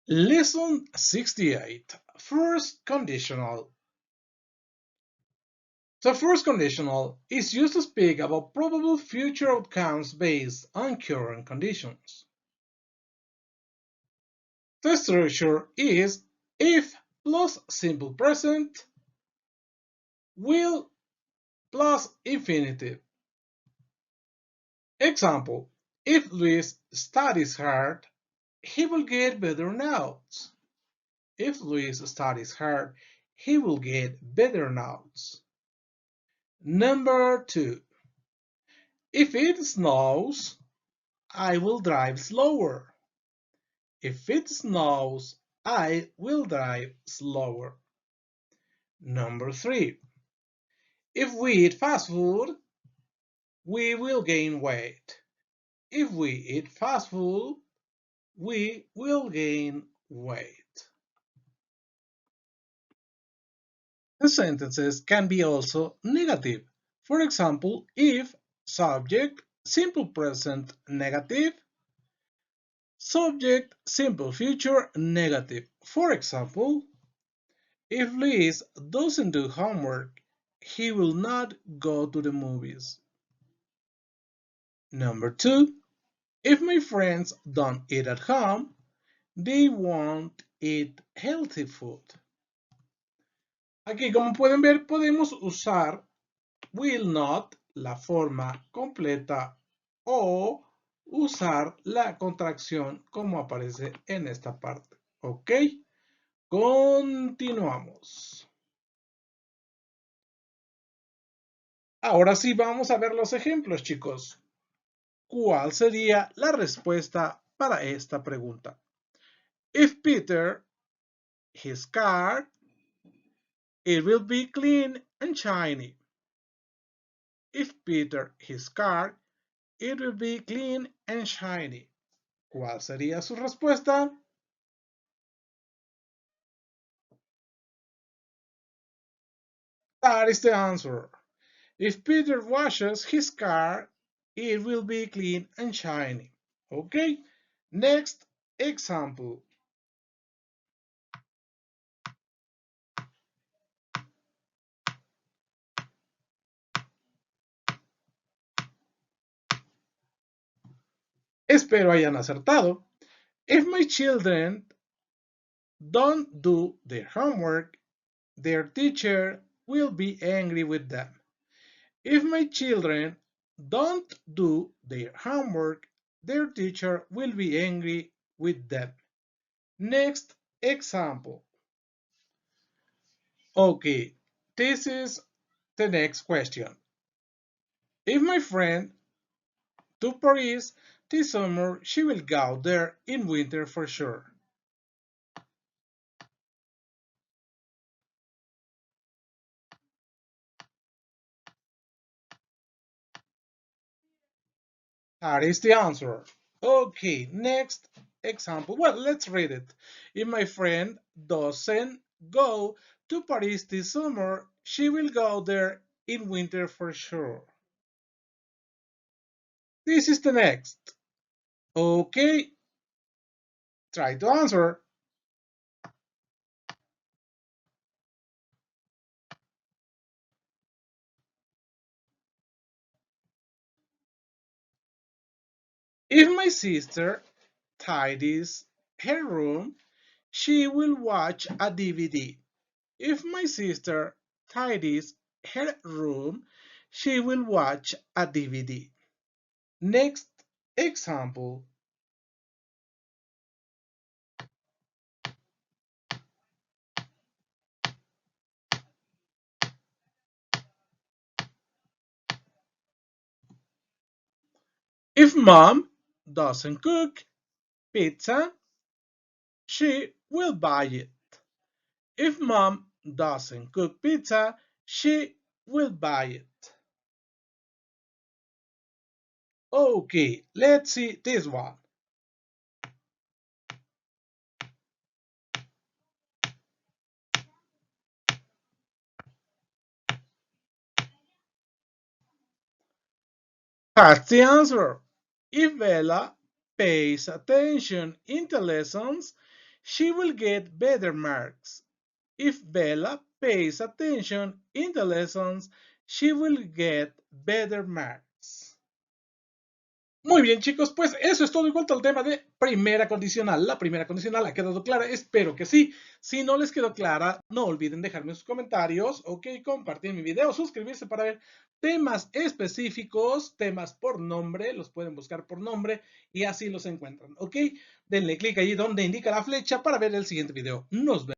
Lesson 68. First Conditional. The first conditional is used to speak about probable future outcomes based on current conditions. The structure is if plus simple present, will plus infinitive. Example, if Luis studies hard, he will get better notes. If Luis studies hard, he will get better notes. Number 2. If it snows, I will drive slower. If it snows, I will drive slower. Number 3. If we eat fast food, we will gain weight. If we eat fast food, we will gain weight. The sentences can be also negative. For example, if subject, simple present, negative, subject, simple future, negative. For example, if Luis doesn't do homework, he will not go to the movies. Number 2. If my friends don't eat at home, they won't eat healthy food. Aquí, como pueden ver, podemos usar will not, la forma completa, o usar la contracción como aparece en esta parte. ¿Ok? Continuamos. Ahora sí vamos a ver los ejemplos, chicos. ¿Cuál sería la respuesta para esta pregunta? If Peter, his car, it will be clean and shiny. If Peter, his car, it will be clean and shiny. ¿Cuál sería su respuesta? That is the answer. If Peter washes his car, it will be clean and shiny. Okay, next example. Espero hayan acertado. If my children don't do their homework, their teacher will be angry with them. If my children don't do their homework, their teacher will be angry with them. Next example. Okay, this is the next question. If my friend to Paris this summer, she will go there in winter for sure. That is the answer. Okay, next example. Well, let's read it. If my friend doesn't go to Paris this summer, she will go there in winter for sure. This is the next. Okay, try to answer. If my sister tidies her room, she will watch a DVD. If my sister tidies her room, she will watch a DVD. Next example. If mom doesn't cook pizza, she will buy it. If mom doesn't cook pizza, she will buy it. Okay, let's see this one. That's the answer. If Bella pays attention in the lessons, She will get better marks. If Bella pays attention in the lessons, she will get better marks. Muy bien, chicos, pues eso es todo en cuanto al tema de primera condicional. La primera condicional ha quedado clara, espero que sí. Si no les quedó clara, no olviden dejarme sus comentarios, ok, compartir mi video, suscribirse para ver temas específicos, temas por nombre, los pueden buscar por nombre y así los encuentran, ok. Denle clic allí donde indica la flecha para ver el siguiente video. Nos vemos.